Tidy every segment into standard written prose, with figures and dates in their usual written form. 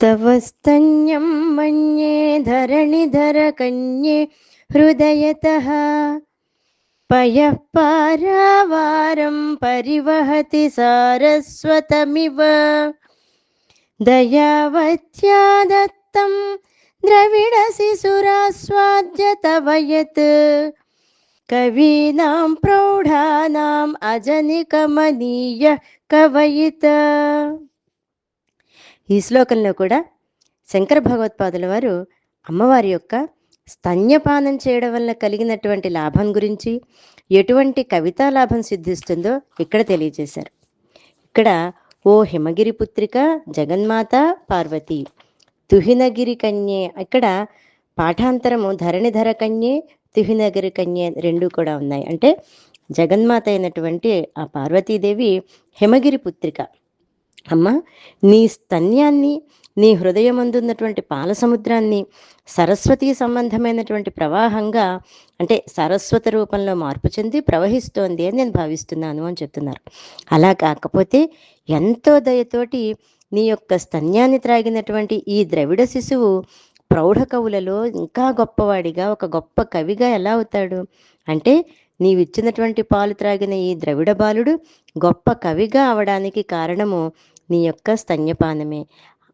तव स्तन्यं मन्ये धरणिधरकन्ये हृदयतः पयः पारावारं परिवहति सारस्वतमिव दयावत्या दत्तं द्रविडशिशुरास्वाद्य तव यत् कवीनां प्रौढानाम् अजनिकमनीय कवयित. ఈ శ్లోకంలో కూడా శంకర భగవత్పాదుల వారు అమ్మవారి యొక్క స్తన్యపానం చేయడం వల్ల కలిగినటువంటి లాభం గురించి, ఎటువంటి కవితా లాభం సిద్ధిస్తుందో ఇక్కడ తెలియజేశారు. ఇక్కడ ఓ హిమగిరి పుత్రిక జగన్మాత పార్వతి తుహినగిరి కన్యే, ఇక్కడ పాఠాంతరము ధరణిధర కన్యే తుహినగిరి కన్యే రెండు కూడా ఉన్నాయి. అంటే జగన్మాత అయినటువంటి ఆ పార్వతీదేవి హిమగిరి పుత్రిక. అమ్మ, నీ స్తన్యాన్ని, నీ హృదయమందున్నటువంటి పాల సముద్రాన్ని సరస్వతీ సంబంధమైనటువంటి ప్రవాహంగా, అంటే సరస్వత రూపంలో మార్పు చెంది ప్రవహిస్తోంది అని నేను భావిస్తున్నాను అని చెప్తున్నారు. అలా కాకపోతే ఎంతో దయతోటి నీ యొక్క స్తన్యాన్ని త్రాగినటువంటి ఈ ద్రవిడ శిశువు ప్రౌఢ కవులలో ఇంకా గొప్పవాడిగా, ఒక గొప్ప కవిగా ఎలా అవుతాడు అంటే, నీవిచ్చినటువంటి పాలు త్రాగిన ఈ ద్రవిడ బాలుడు గొప్ప కవిగా అవడానికి కారణము నీ యొక్క స్తన్యపానమే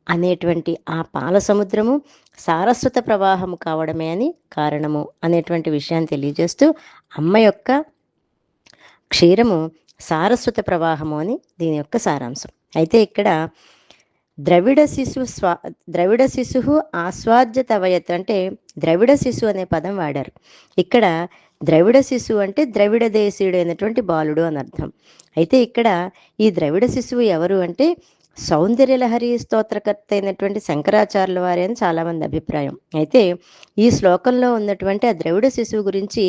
అనేటువంటి ఆ పాల సముద్రము సారస్వత ప్రవాహము కావడమే అని కారణము అనేటువంటి విషయాన్ని తెలియజేస్తూ, అమ్మ యొక్క క్షీరము సారస్వత ప్రవాహము అని దీని యొక్క సారాంశం. అయితే ఇక్కడ ద్రవిడ శిశు ఆస్వాద్య తవయత్ అంటే ద్రవిడ శిశు అనే పదం వాడారు. ఇక్కడ ద్రవిడ శిశువు అంటే ద్రవిడ దేశీయుడు అయినటువంటి బాలుడు అని అర్థం. అయితే ఇక్కడ ఈ ద్రవిడ శిశువు ఎవరు అంటే సౌందర్యలహరి స్తోత్రకర్త అయినటువంటి శంకరాచార్యుల వారి అని చాలామంది అభిప్రాయం. అయితే ఈ శ్లోకంలో ఉన్నటువంటి ఆ ద్రవిడ శిశువు గురించి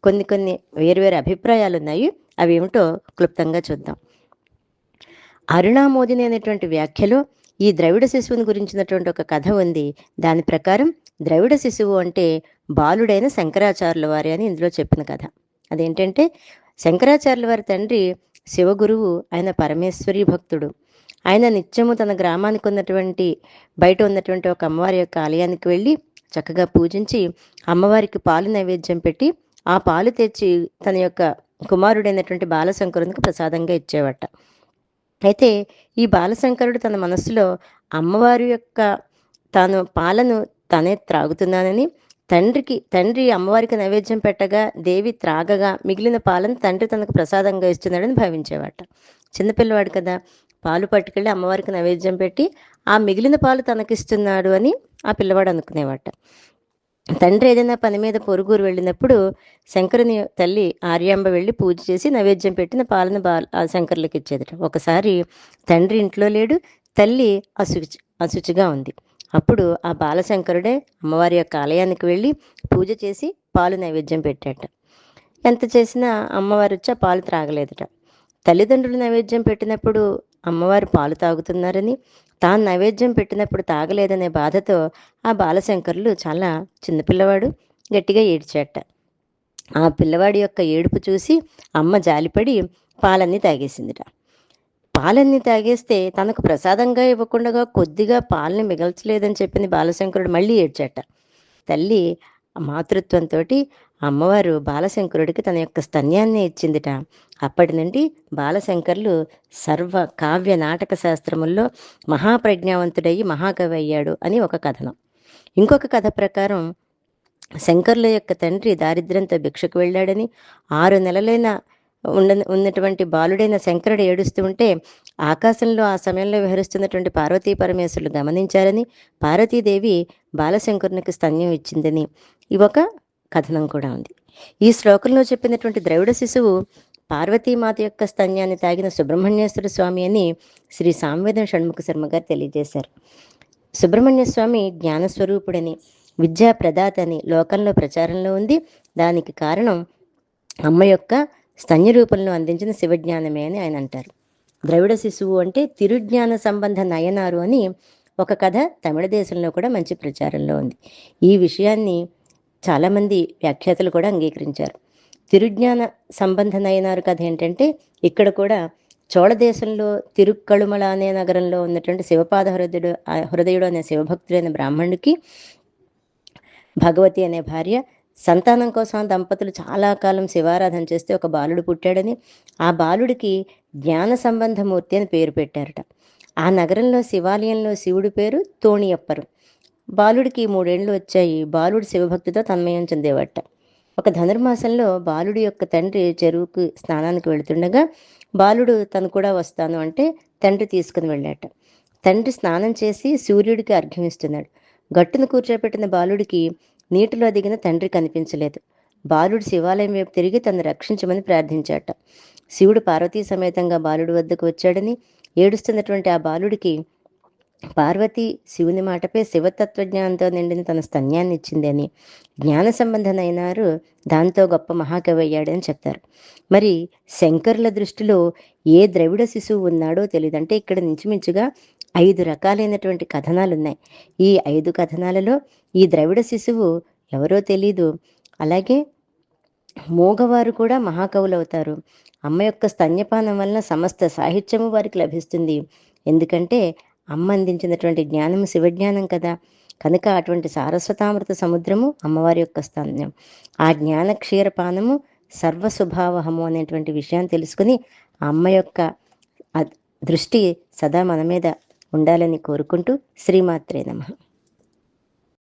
కొన్ని వేరువేరు అభిప్రాయాలు ఉన్నాయి. అవి ఏమిటో క్లుప్తంగా చూద్దాం. అరుణామోదిని అనేటువంటి వ్యాఖ్యలో ఈ ద్రవిడ శిశువుని గురించినటువంటి ఒక కథ ఉంది. దాని ప్రకారం ద్రవిడ శిశువు అంటే బాలుడైన శంకరాచార్యుల వారి అని ఇందులో చెప్పిన కథ. అదేంటంటే, శంకరాచార్యుల వారి తండ్రి శివగురువు, ఆయన పరమేశ్వరి భక్తుడు. ఆయన నిత్యము తన గ్రామానికి బయట ఉన్నటువంటి ఒక అమ్మవారి యొక్క ఆలయానికి వెళ్ళి చక్కగా పూజించి అమ్మవారికి పాలు నైవేద్యం పెట్టి ఆ పాలు తెచ్చి తన యొక్క కుమారుడైనటువంటి బాలశంకరునికి ప్రసాదంగా ఇచ్చేవట. అయితే ఈ బాలశంకరుడు తన మనస్సులో అమ్మవారి యొక్క తాను పాలను తానే త్రాగుతున్నానని, తండ్రి అమ్మవారికి నైవేద్యం పెట్టగా దేవి త్రాగగా మిగిలిన పాలను తండ్రి తనకు ప్రసాదంగా ఇస్తున్నాడని భావించేవాట. చిన్నపిల్లవాడు కదా, పాలు పట్టుకెళ్ళి అమ్మవారికి నైవేద్యం పెట్టి ఆ మిగిలిన పాలు తనకిస్తున్నాడు అని ఆ పిల్లవాడు అనుకునేవాట. తండ్రి ఏదైనా పని మీద పొరుగురు వెళ్ళినప్పుడు శంకరుని తల్లి ఆర్యాంబ వెళ్ళి పూజ చేసి నైవేద్యం పెట్టిన పాలను ఆ శంకరులకు ఇచ్చేదట. ఒకసారి తండ్రి ఇంట్లో లేడు, తల్లి అశుచిగా ఉంది. అప్పుడు ఆ బాలశంకరుడే అమ్మవారి యొక్క ఆలయానికి వెళ్ళి పూజ చేసి పాలు నైవేద్యం పెట్టాట. ఎంత చేసినా అమ్మవారు వచ్చి ఆ పాలు త్రాగలేదట. తల్లిదండ్రులు నైవేద్యం పెట్టినప్పుడు అమ్మవారు పాలు తాగుతున్నారని, తాను నైవేద్యం పెట్టినప్పుడు తాగలేదనే బాధతో ఆ బాలశంకరులు, చాలా చిన్నపిల్లవాడు, గట్టిగా ఏడ్చాట. ఆ పిల్లవాడి యొక్క ఏడుపు చూసి అమ్మ జాలిపడి పాలన్నీ తాగేసిందిట. పాలన్నీ తాగేస్తే తనకు ప్రసాదంగా ఇవ్వకుండా కొద్దిగా పాలని మిగల్చలేదని చెప్పింది బాలశంకరుడు మళ్ళీ ఏడ్చాట. తల్లి మాతృత్వంతో అమ్మవారు బాలశంకరుడికి తన యొక్క స్తన్యాన్ని ఇచ్చిందిట. అప్పటి నుండి బాలశంకరులు సర్వ కావ్య నాటక శాస్త్రముల్లో మహాప్రజ్ఞావంతుడయ్యి మహాకవి అయ్యాడు అని ఒక కథనం. ఇంకొక కథ ప్రకారం శంకరుల యొక్క తండ్రి దారిద్ర్యంతో భిక్షకు వెళ్ళాడని, 6 నెలలైన ఉన్నటువంటి బాలుడైన శంకరుడు ఏడుస్తూ ఉంటే ఆకాశంలో ఆ సమయంలో విహరిస్తున్నటువంటి పార్వతీ పరమేశ్వరులు గమనించారని, పార్వతీదేవి బాలశంకరునికి స్తన్యం ఇచ్చిందని ఒక కథనం కూడా ఉంది. ఈ శ్లోకంలో చెప్పినటువంటి ద్రవిడ శిశువు పార్వతీమాత యొక్క స్తన్యాన్ని తాగిన సుబ్రహ్మణ్యేశ్వర స్వామి అని శ్రీ సాంవేదం షణ్ముఖ శర్మ గారు తెలియజేశారు. సుబ్రహ్మణ్య స్వామి జ్ఞానస్వరూపుడని, విద్యా ప్రదాత అని లోకంలో ప్రచారంలో ఉంది. దానికి కారణం అమ్మ యొక్క స్తన్య రూపంలో అందించిన శివజ్ఞానమే అని ఆయన అంటారు. ద్రవిడ శిశువు అంటే తిరుజ్ఞాన సంబంధ నయనారు అని ఒక కథ తమిళ దేశంలో కూడా మంచి ప్రచారంలో ఉంది. ఈ విషయాన్ని చాలామంది వ్యాఖ్యాతలు కూడా అంగీకరించారు. తిరుజ్ఞాన సంబంధ నయనారు కథ ఏంటంటే, ఇక్కడ కూడా చోళ దేశంలో తిరుక్కళుమల అనే నగరంలో ఉన్నటువంటి శివపాద హృదయుడు అనే శివభక్తుడైన బ్రాహ్మణుడికి భగవతి అనే భార్య సంతానం కోసం దంపతులు చాలా కాలం శివారాధన చేస్తే ఒక బాలుడు పుట్టాడని, ఆ బాలుడికి జ్ఞాన సంబంధమూర్తి అని పేరు పెట్టారట. ఆ నగరంలో శివాలయంలో శివుడి పేరు తోణియప్పరు. బాలుడికి 3 ఏళ్ళు వచ్చాయి. బాలుడు శివభక్తితో తన్మయం చెందేవట. ఒక ధనుర్మాసంలో బాలుడి యొక్క తండ్రి చెరువుకు స్నానానికి వెళుతుండగా బాలుడు తను కూడా వస్తాను అంటే తండ్రి తీసుకుని వెళ్ళాట. తండ్రి స్నానం చేసి సూర్యుడికి అర్ఘ్యమిస్తున్నాడు. గట్టును కూర్చోపెట్టిన బాలుడికి నీటిలో దిగిన తండ్రి కనిపించలేదు. బాలుడు శివాలయం వైపు తిరిగి తను రక్షించమని ప్రార్థించాట. శివుడు పార్వతీ సమేతంగా బాలుడి వద్దకు వచ్చాడని, ఏడుస్తున్నటువంటి ఆ బాలుడికి పార్వతి శివుని మాటపై శివతత్వజ్ఞానంతో నిండిన తన స్తన్యాన్ని ఇచ్చిందని, జ్ఞాన సంబంధనైనారు దాంతో గొప్ప మహాకవి అయ్యాడని చెప్తారు. మరి శంకరుల దృష్టిలో ఏ ద్రవిడ శిశువు ఉన్నాడో తెలియదు. అంటే ఇక్కడ ఇంచుమించుగా 5 రకాలైనటువంటి కథనాలు ఉన్నాయి. ఈ 5 కథనాలలో ఈ ద్రవిడ శిశువు ఎవరో తెలీదు. అలాగే మూగవారు కూడా మహాకవులు అవుతారు. అమ్మ యొక్క స్తన్యపానం వలన సమస్త సాహిత్యము వారికి లభిస్తుంది. ఎందుకంటే అమ్మ అందించినటువంటి జ్ఞానము శివజ్ఞానం కదా. కనుక అటువంటి సారస్వతామృత సముద్రము అమ్మవారి యొక్క స్తన్యం. ఆ జ్ఞాన క్షీరపానము సర్వస్వభావహము అనేటువంటి విషయాన్ని తెలుసుకుని ఆ అమ్మ యొక్క దృష్టి సదా మన మీద ఉండాలని కోరుకుంటూ శ్రీమాత్రే నమః.